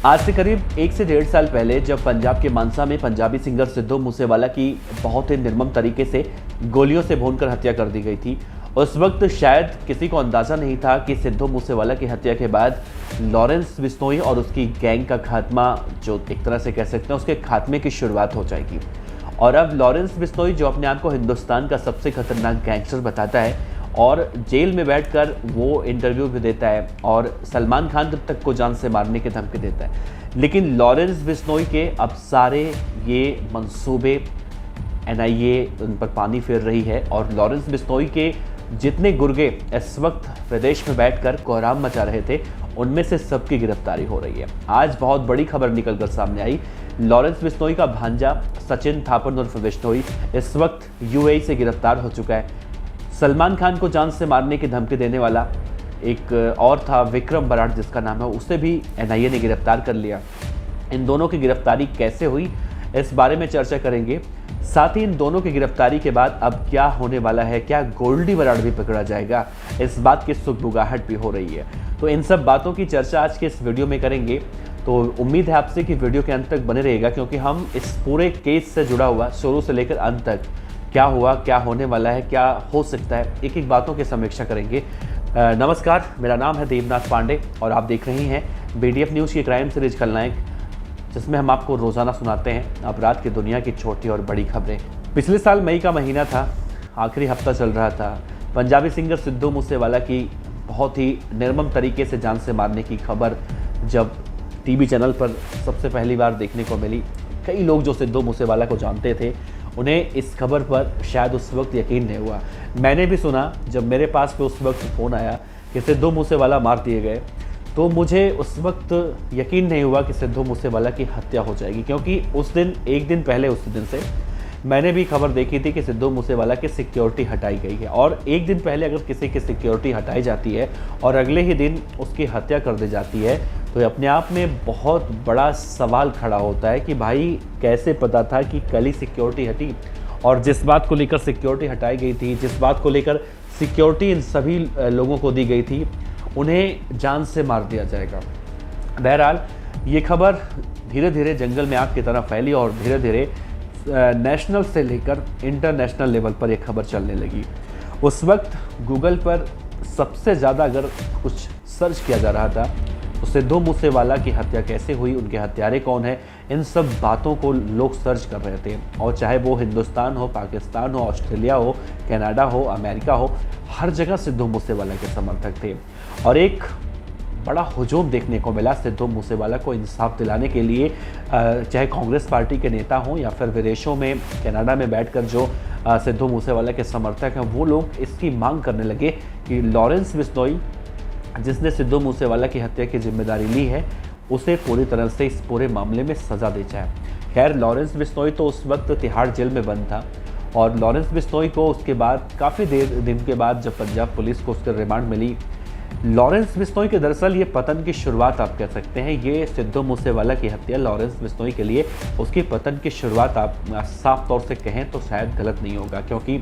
आज से करीब 1 से 1.5 साल पहले जब पंजाब के मानसा में पंजाबी सिंगर सिद्धू मूसेवाला की बहुत ही निर्मम तरीके से गोलियों से भूनकर हत्या कर दी गई थी। उस वक्त शायद किसी को अंदाजा नहीं था कि सिद्धू मूसेवाला की हत्या के बाद लॉरेंस बिश्नोई और उसकी गैंग का खात्मा, जो एक तरह से कह सकते हैं उसके खात्मे की शुरुआत हो जाएगी। और अब लॉरेंस बिश्नोई, जो अपने आप को हिंदुस्तान का सबसे खतरनाक गैंगस्टर बताता है और जेल में बैठकर वो इंटरव्यू भी देता है और सलमान खान तक को जान से मारने की धमकी देता है, लेकिन लॉरेंस बिश्नोई के अब सारे ये मंसूबे एनआईए उन पर पानी फेर रही है और लॉरेंस बिश्नोई के जितने गुर्गे इस वक्त विदेश में बैठकर कोहराम मचा रहे थे, उनमें से सबकी गिरफ्तारी हो रही है। आज बहुत बड़ी खबर निकलकर सामने आई। लॉरेंस बिश्नोई का भांजा सचिन थापर उर्फ बिश्नोई इस वक्त यूएई से गिरफ्तार हो चुका है। सलमान खान को जान से मारने की धमकी देने वाला एक और था, विक्रम बराड़ जिसका नाम है, उसे भी एनआईए ने गिरफ्तार कर लिया। इन दोनों की गिरफ्तारी कैसे हुई, इस बारे में चर्चा करेंगे। साथ ही इन दोनों की गिरफ्तारी के बाद अब क्या होने वाला है, क्या गोल्डी बराड़ भी पकड़ा जाएगा, इस बात की सुगबुगाहट भी हो रही है। तो इन सब बातों की चर्चा आज के इस वीडियो में करेंगे। तो उम्मीद है आपसे कि वीडियो के अंत तक बने रहेगा, क्योंकि हम इस पूरे केस से जुड़ा हुआ शुरू से लेकर अंत तक क्या हुआ, क्या होने वाला है, क्या हो सकता है, एक एक बातों की समीक्षा करेंगे। नमस्कार, मेरा नाम है देवनाथ पांडे और आप देख रहे हैं बीडीएफ न्यूज़ की क्राइम सीरीज खलनायक, जिसमें हम आपको रोज़ाना सुनाते हैं अपराध की दुनिया की छोटी और बड़ी खबरें। पिछले साल मई का महीना था, आखिरी हफ्ता चल रहा था। पंजाबी सिंगर सिद्धू मूसेवाला की बहुत ही निर्मम तरीके से जान से मारने की खबर जब टीवी चैनल पर सबसे पहली बार देखने को मिली, कई लोग जो सिद्धू मूसेवाला को जानते थे उन्हें इस खबर पर शायद उस वक्त यकीन नहीं हुआ। मैंने भी सुना, जब मेरे पास पे उस वक्त फ़ोन आया कि सिद्धू मूसेवाला मार दिए गए, तो मुझे उस वक्त यकीन नहीं हुआ कि सिद्धू मूसेवाला की हत्या हो जाएगी, क्योंकि उस दिन, एक दिन पहले उस दिन से मैंने भी खबर देखी थी कि सिद्धू मूसेवाला की सिक्योरिटी हटाई गई है। और एक दिन पहले अगर किसी की सिक्योरिटी हटाई जाती है और अगले ही दिन उसकी हत्या कर दी जाती है, तो अपने आप में बहुत बड़ा सवाल खड़ा होता है कि भाई कैसे पता था कि कल ही सिक्योरिटी हटी, और जिस बात को लेकर सिक्योरिटी हटाई गई थी, जिस बात को लेकर सिक्योरिटी इन सभी लोगों को दी गई थी, उन्हें जान से मार दिया जाएगा। बहरहाल ये खबर धीरे धीरे जंगल में आग की तरह फैली और धीरे धीरे नेशनल से लेकर इंटरनेशनल लेवल पर यह खबर चलने लगी। उस वक्त गूगल पर सबसे ज़्यादा अगर कुछ सर्च किया जा रहा था तो सिद्धू मूसेवाला की हत्या कैसे हुई, उनके हत्यारे कौन है, इन सब बातों को लोग सर्च कर रहे थे। और चाहे वो हिंदुस्तान हो, पाकिस्तान हो, ऑस्ट्रेलिया हो, कनाडा हो, अमेरिका हो, हर जगह सिद्धू मूसेवाला के समर्थक थे। और एक बड़ा हुजूम देखने को मिला सिद्धू मूसेवाला को इंसाफ दिलाने के लिए, चाहे कांग्रेस पार्टी के नेता हों या फिर विदेशों में, कनाडा में बैठकर जो सिद्धू मूसेवाला के समर्थक हैं, वो लोग इसकी मांग करने लगे कि लॉरेंस बिश्नोई, जिसने सिद्धू मूसेवाला की हत्या की जिम्मेदारी ली है, उसे पूरी तरह से इस पूरे मामले में सज़ा दी जाए। खैर, लॉरेंस बिश्नोई तो उस वक्त तिहाड़ जेल में बंद था और लॉरेंस बिश्नोई को उसके बाद काफ़ी दिन के बाद जब पंजाब पुलिस को उसका रिमांड मिली, लॉरेंस बिश्नोई के दरअसल ये पतन की शुरुआत आप कह सकते हैं। ये सिद्धू मूसेवाला की हत्या लॉरेंस बिश्नोई के लिए उसकी पतन की शुरुआत आप साफ तौर से कहें तो शायद गलत नहीं होगा, क्योंकि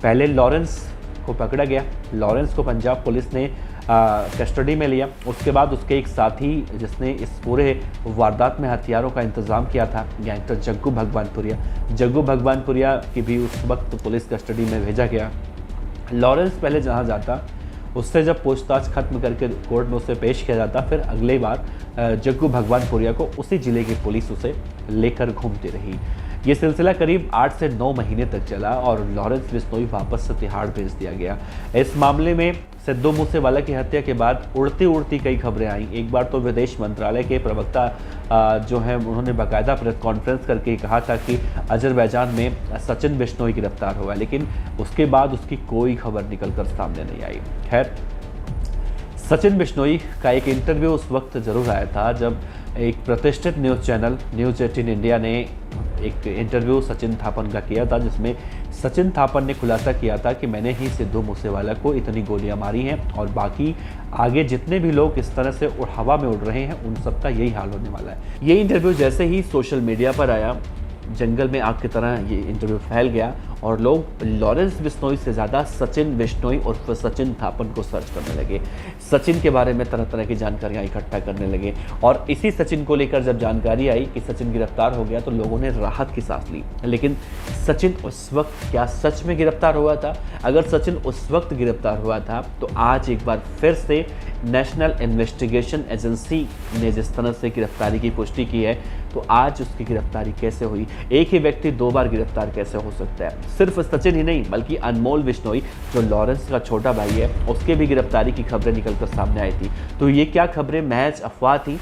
पहले लॉरेंस को पकड़ा गया, लॉरेंस को पंजाब पुलिस ने कस्टडी में लिया। उसके बाद उसके एक साथी, जिसने इस पूरे वारदात में हथियारों का इंतज़ाम किया था, गैंगस्टर जग्गू भगवानपुरिया की भी उस वक्त पुलिस कस्टडी में भेजा गया। लॉरेंस पहले जहाँ जाता, उससे जब पूछताछ खत्म करके कोर्ट में उसे पेश किया जाता, फिर अगले बार जग्गू भगवानपुरिया को उसी जिले की पुलिस उसे लेकर घूमती रही। ये सिलसिला करीब 8 से 9 महीने तक चला और लॉरेंस बिश्नोई वापस से तिहाड़ भेज दिया गया। इस मामले में सिद्धू मूसेवाला की हत्या के बाद उड़ती उड़ती कई खबरें आईं। एक बार तो विदेश मंत्रालय के प्रवक्ता जो हैं, उन्होंने बाकायदा प्रेस कॉन्फ्रेंस करके कहा था कि अजरबैजान में सचिन बिश्नोई गिरफ्तार हुआ, लेकिन उसके बाद उसकी कोई खबर निकल कर सामने नहीं आई। खैर, सचिन बिश्नोई का एक इंटरव्यू उस वक्त ज़रूर आया था जब एक प्रतिष्ठित न्यूज़ चैनल न्यूज़ 18 इंडिया ने एक इंटरव्यू सचिन थापन का किया था, जिसमें सचिन थापन ने खुलासा किया था कि मैंने ही सिद्धू मूसेवाला को इतनी गोलियां मारी हैं और बाकी आगे जितने भी लोग इस तरह से हवा में उड़ रहे हैं, उन सबका यही हाल होने वाला है। ये इंटरव्यू जैसे ही सोशल मीडिया पर आया, जंगल में आग की तरह ये इंटरव्यू फैल गया और लोग लॉरेंस बिश्नोई से ज़्यादा सचिन बिश्नोई उर्फ सचिन थापन को सर्च करने लगे। सचिन के बारे में तरह तरह की जानकारियाँ इकट्ठा करने लगे और इसी सचिन को लेकर जब जानकारी आई कि सचिन गिरफ्तार हो गया तो लोगों ने राहत की सांस ली। लेकिन सचिन उस वक्त क्या सच में गिरफ्तार हुआ था? अगर सचिन उस वक्त गिरफ्तार हुआ था तो आज एक बार फिर से नेशनल इन्वेस्टिगेशन एजेंसी ने जिस तरह से गिरफ्तारी की पुष्टि की है, तो आज उसकी गिरफ्तारी कैसे हुई? एक ही व्यक्ति 2 बार गिरफ्तार कैसे हो सकता है? सिर्फ सचिन ही नहीं बल्कि अनमोल बिश्नोई जो लॉरेंस का छोटा भाई है, उसके भी गिरफ्तारी की खबरें निकलकर सामने आई थी। तो ये क्या खबरें महज अफवाह थी?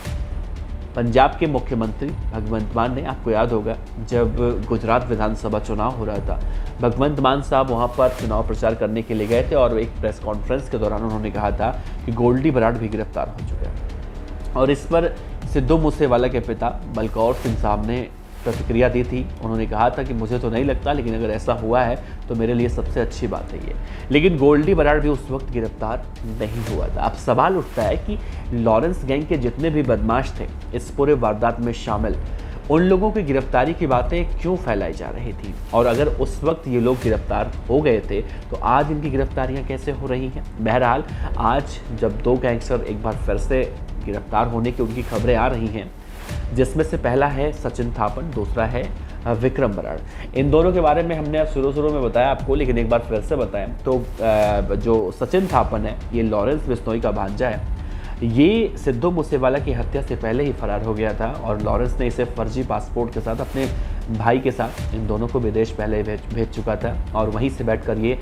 पंजाब के मुख्यमंत्री भगवंत मान ने, आपको याद होगा जब गुजरात विधानसभा चुनाव हो रहा था, भगवंत मान साहब वहाँ पर चुनाव प्रचार करने के लिए गए थे और एक प्रेस कॉन्फ्रेंस के दौरान उन्होंने कहा था कि गोल्डी बराड़ भी गिरफ्तार हो चुका है। और इस पर सिद्धू मूसेवाला के पिता बलकौर सिंह साहब ने प्रतिक्रिया दी थी। उन्होंने कहा था कि मुझे तो नहीं लगता, लेकिन अगर ऐसा हुआ है तो मेरे लिए सबसे अच्छी बात है ये। लेकिन गोल्डी बराड़ भी उस वक्त गिरफ्तार नहीं हुआ था। अब सवाल उठता है कि लॉरेंस गैंग के जितने भी बदमाश थे इस पूरे वारदात में शामिल, उन लोगों की गिरफ्तारी की बातें क्यों फैलाई जा रही थी? और अगर उस वक्त ये लोग गिरफ्तार हो गए थे तो आज इनकी गिरफ्तारियां कैसे हो रही हैं? बहरहाल आज जब 2 गैंगस्टर एक बार फिर से गिरफ्तार होने की उनकी खबरें आ रही हैं, जिसमें से पहला है सचिन थापन, दूसरा है विक्रम बराड़। इन दोनों के बारे में हमने शुरू में बताया आपको, लेकिन एक बार फिर से बताएं तो जो सचिन थापन है ये लॉरेंस बिश्नोई का भांजा है। ये सिद्धू मूसेवाला की हत्या से पहले ही फरार हो गया था और लॉरेंस ने इसे फर्जी पासपोर्ट के साथ अपने भाई के साथ इन दोनों को विदेश पहले भेज चुका था और वहीं से बैठकर ये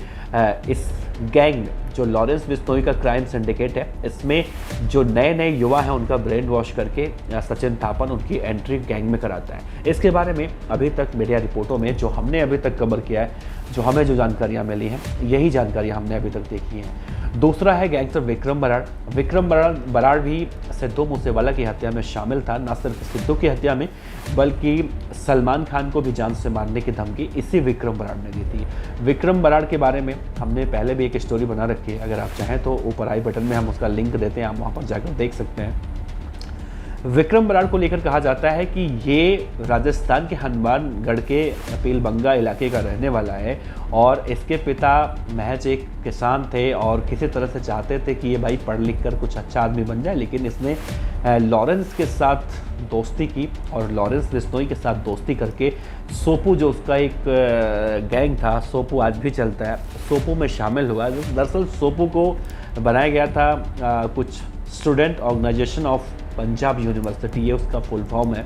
इस गैंग जो लॉरेंस बिश्नोई का क्राइम सिंडिकेट है, इसमें जो नए युवा हैं उनका ब्रेन वॉश करके सचिन थापन उनकी एंट्री गैंग में कराता है। इसके बारे में अभी तक मीडिया रिपोर्टों में जो हमने अभी तक कवर किया है, जो हमें जो जानकारियाँ मिली हैं, यही जानकारियाँ हमने अभी तक देखी हैं। दूसरा है गैंगस्टर विक्रम बराड़। विक्रम बराड़ भी सिद्धू मूसेवाला की हत्या में शामिल था। न सिर्फ सिद्धू की हत्या में बल्कि सलमान खान को भी जान से मारने की धमकी इसी विक्रम बराड़ ने दी थी। विक्रम बराड़ के बारे में हमने पहले भी एक स्टोरी बना रखी है, अगर आप चाहें तो ऊपर आई बटन में हम उसका लिंक देते हैं, आप वहाँ पर जाकर देख सकते हैं। विक्रम बराड़ को लेकर कहा जाता है कि ये राजस्थान के हनुमानगढ़ के पीलबंगा इलाके का रहने वाला है और इसके पिता महज एक किसान थे और किसी तरह से चाहते थे कि ये भाई पढ़ लिख कर कुछ अच्छा आदमी बन जाए, लेकिन इसने लॉरेंस के साथ दोस्ती की और लॉरेंस बिश्नोई के साथ दोस्ती करके सोपू जो उसका एक गैंग था, सोपू आज भी चलता है, सोपू में शामिल हुआ। दरअसल सोपू को बनाया गया था कुछ student organisation of Punjab university, ये उसका फुल फॉर्म है।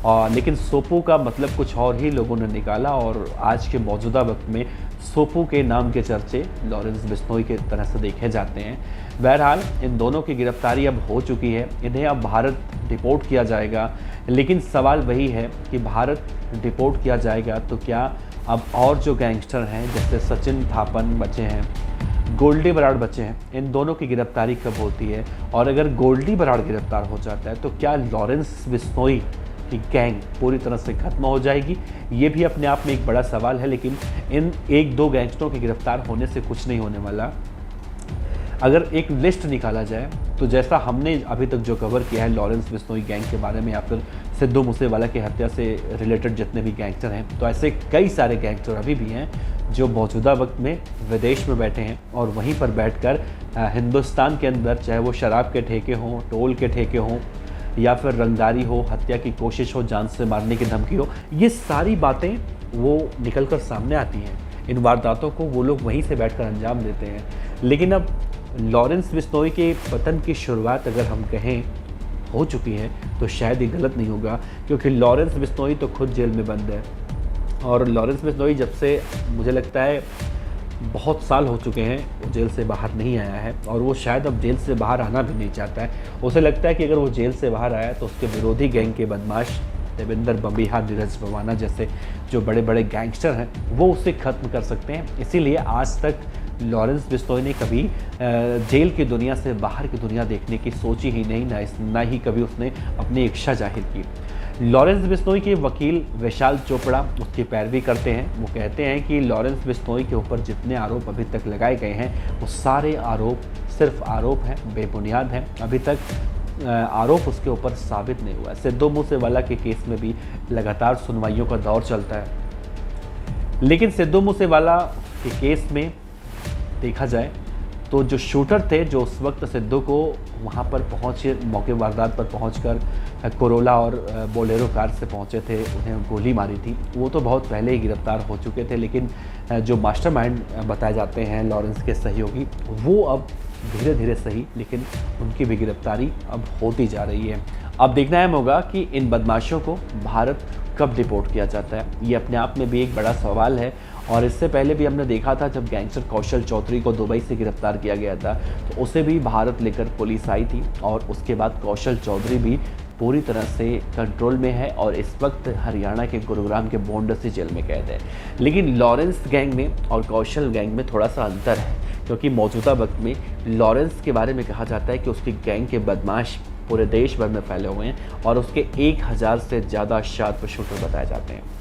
और लेकिन सोपू का मतलब कुछ और ही लोगों ने निकाला और आज के मौजूदा वक्त में सोपू के नाम के चर्चे लॉरेंस बिश्नोई के तरह से देखे जाते हैं। बहरहाल इन दोनों की गिरफ्तारी अब हो चुकी है, इन्हें अब भारत डिपोर्ट किया जाएगा। लेकिन सवाल वही है कि भारत डिपोर्ट किया जाएगा तो क्या अब और जो गैंगस्टर हैं जैसे सचिन थापन बचे हैं, गोल्डी बराड़ बचे हैं, इन दोनों की गिरफ्तारी कब होती है? और अगर गोल्डी बराड़ गिरफ्तार हो जाता है तो क्या लॉरेंस बिश्नोई की गैंग पूरी तरह से खत्म हो जाएगी? ये भी अपने आप में एक बड़ा सवाल है। लेकिन इन 1-2 गैंगस्टरों के गिरफ्तार होने से कुछ नहीं होने वाला। अगर एक लिस्ट निकाला जाए तो जैसा हमने अभी तक जो कवर किया है लॉरेंस बिश्नोई गैंग के बारे में या फिर सिद्धू मूसेवाला की हत्या से रिलेटेड जितने भी गैंगस्टर हैं, तो ऐसे कई सारे गैंगस्टर अभी भी हैं जो मौजूदा वक्त में विदेश में बैठे हैं और वहीं पर बैठकर हिंदुस्तान के अंदर, चाहे वो शराब के ठेके हों, टोल के ठेके हों या फिर रंगदारी हो, हत्या की कोशिश हो, जान से मारने की धमकी हो, ये सारी बातें वो निकल कर सामने आती हैं। इन वारदातों को वो लोग वहीं से बैठकर अंजाम देते हैं। लेकिन अब लॉरेंस बिश्नोई के पतन की शुरुआत अगर हम कहें हो चुकी है तो शायद ये गलत नहीं होगा, क्योंकि लॉरेंस बिश्नोई तो खुद जेल में बंद है और लॉरेंस बिश्नोई जब से मुझे लगता है बहुत साल हो चुके हैं वो जेल से बाहर नहीं आया है और वो शायद अब जेल से बाहर आना भी नहीं चाहता है। उसे लगता है कि अगर वो जेल से बाहर आया तो उसके विरोधी गैंग के बदमाश देवेंद्र बंबिहा, नीरज भवाना जैसे जो बड़े बड़े गैंगस्टर हैं वो उसे ख़त्म कर सकते हैं। इसीलिए आज तक लॉरेंस बिश्नोई ने कभी जेल की दुनिया से बाहर की दुनिया देखने की सोची ही नहीं, ना ही कभी उसने अपनी इच्छा जाहिर की। लॉरेंस बिश्नोई के वकील विशाल चोपड़ा उसकी पैरवी करते हैं। वो कहते हैं कि लॉरेंस बिश्नोई के ऊपर जितने आरोप अभी तक लगाए गए हैं वो सारे आरोप सिर्फ आरोप हैं, बेबुनियाद हैं। अभी तक आरोप उसके ऊपर साबित नहीं हुआ है। सिद्धू मूसेवाला के केस में भी लगातार सुनवाइयों का दौर चलता है। लेकिन सिद्धू मूसेवाला के केस में देखा जाए तो जो शूटर थे, जो उस वक्त सिद्धू को वहाँ पर पहुँचे, मौके वारदात पर पहुँचकर कोरोला और बोलेरो कार से पहुँचे थे, उन्हें गोली मारी थी, वो तो बहुत पहले ही गिरफ्तार हो चुके थे। लेकिन जो मास्टरमाइंड बताए जाते हैं लॉरेंस के सहयोगी, वो अब धीरे धीरे सही लेकिन उनकी भी गिरफ्तारी अब होती जा रही है। अब देखना अहम होगा कि इन बदमाशों को भारत कब डिपोर्ट किया जाता है। ये अपने आप में भी एक बड़ा सवाल है। और इससे पहले भी हमने देखा था जब गैंगस्टर कौशल चौधरी को दुबई से गिरफ्तार किया गया था, तो उसे भी भारत लेकर पुलिस आई थी और उसके बाद कौशल चौधरी भी पूरी तरह से कंट्रोल में है और इस वक्त हरियाणा के गुरुग्राम के बोंडसी जेल में कैद है। लेकिन लॉरेंस गैंग में और कौशल गैंग में थोड़ा सा अंतर है, क्योंकि मौजूदा वक्त में लॉरेंस के बारे में कहा जाता है कि उसकी गैंग के बदमाश पूरे देश भर में फैले हुए हैं और उसके 1000 से ज़्यादा शार्प शूटर बताए जाते हैं।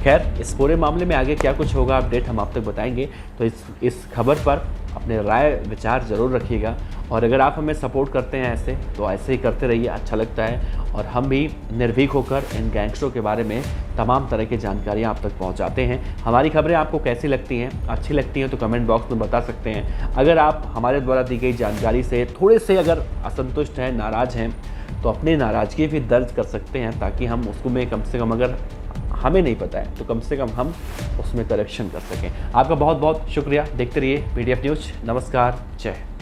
खैर, इस पूरे मामले में आगे क्या कुछ होगा, अपडेट हम आप तक बताएंगे। तो इस खबर पर अपने राय विचार ज़रूर रखिएगा और अगर आप हमें सपोर्ट करते हैं ऐसे, तो ऐसे ही करते रहिए, अच्छा लगता है। और हम भी निर्भीक होकर इन गैंगस्टरों के बारे में तमाम तरह की जानकारियाँ आप तक पहुँचाते हैं। हमारी खबरें आपको कैसी लगती हैं, अच्छी लगती हैं तो कमेंट बॉक्स में बता सकते हैं। अगर आप हमारे द्वारा दी गई जानकारी से थोड़े से अगर असंतुष्ट हैं, नाराज़ हैं, तो अपनी नाराज़गी भी दर्ज कर सकते हैं, ताकि हम उसको में कम से कम, अगर हमें नहीं पता है तो कम से कम हम उसमें करेक्शन कर सकें। आपका बहुत बहुत शुक्रिया। देखते रहिए PDF न्यूज़। नमस्कार, जय हिंद।